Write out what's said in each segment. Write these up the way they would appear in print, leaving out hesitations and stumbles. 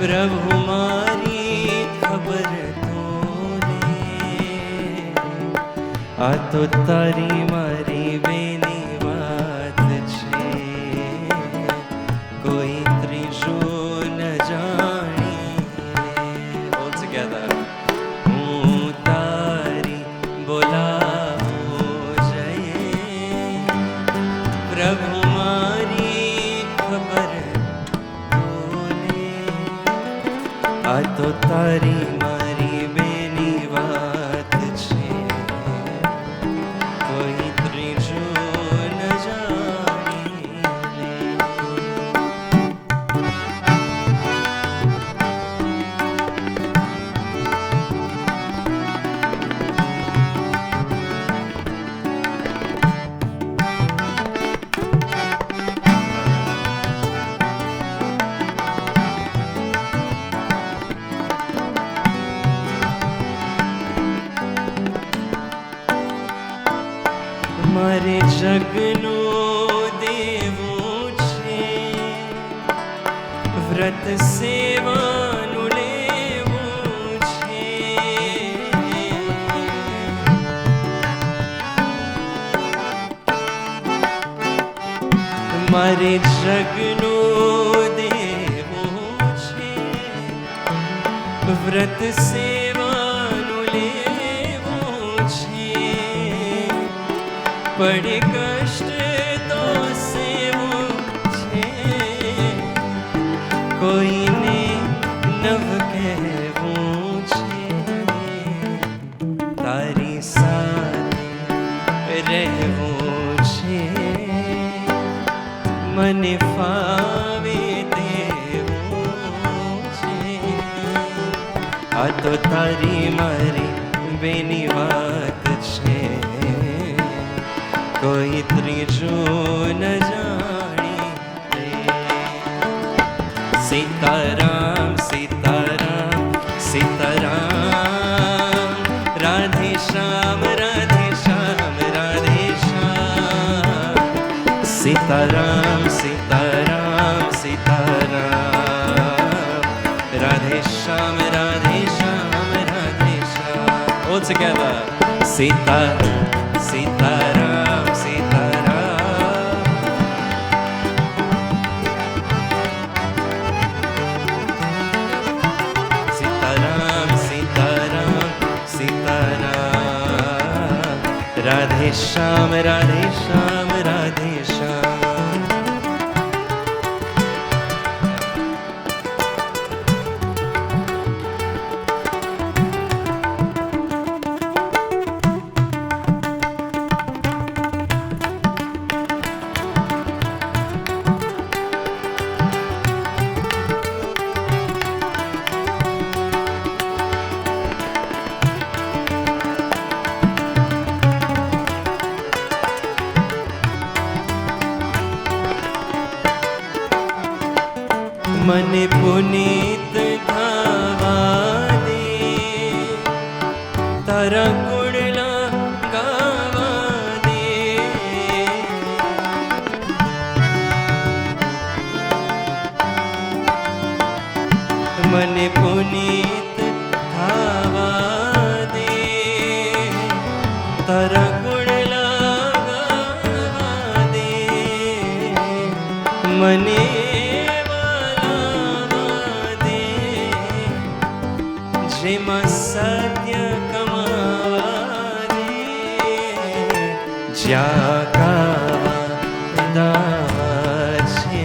પ્રભુ મારી ખબર તો લે, આ તો તારી મારી બેની વાત છે, કોઈ ત્રીજું ન જાણી લે. All together. હું તારી બોલાવું જઈએ, પ્રભુ મારી ખબર તો લે, આ તો તારી મારી બેની વાત છે, કોઈ ત્રીજું ન જાણી લે. મારે જગનું દેવું છે, વ્રત સેવાનું લેવું છે, મારે જગનું દેવું છે, વ્રત સેવાનું લેવું છે, પડે કષ્ટ તો સેવું છે, કોઈને નવ કહેવું છે, તારી સાથે રહેવું છે, મને ફાવે તેવું છે, આ તો તારી મારી બેની વાત છે, કોઈ ત્રીજું ન જાણી લે. સીતારામ સીતારામ સીતારામ, રાધે શ્યામ રાધે શ્યામ રાધે શ્યામ, સીતારામ સીતારામ સીતારામ, રાધે શ્યામ રાધે શ્યામ રાધે શ્યામ. All together. સીતારામ સીતારામ સીતારામ, સીતારામ સીતારામ સીતારામ, રાધે શ્યામ રાધે શ્યામ રાધે શ્યામ. મને પુનીત થવા દે, તારા ગુણલા ગાવા દે, મને પુનીત થવા દે, તારા ગુણલા ગાવા દે, મને જેમાં સત્ય કમાવા દે, જ્યાં ગાવા દાવા છે,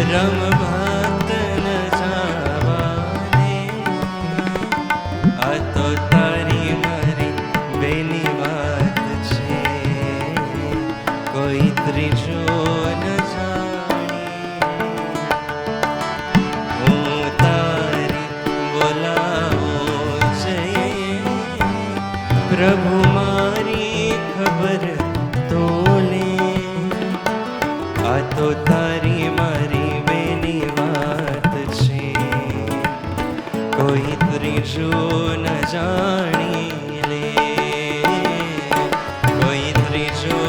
રમ ભક્ત ન જાવા દે, આ તો તારી મારી બેની વાત છે, કોઈ ત્રીજું ન જાણી. હું તારી બોલાવું જઈએ, પ્રભુ મારી ખબર તો લે, આ તો તારી મારી બેની વાત છે, કોઈ ત્રીજું ન જાણી લે, કોઈ ત્રીજું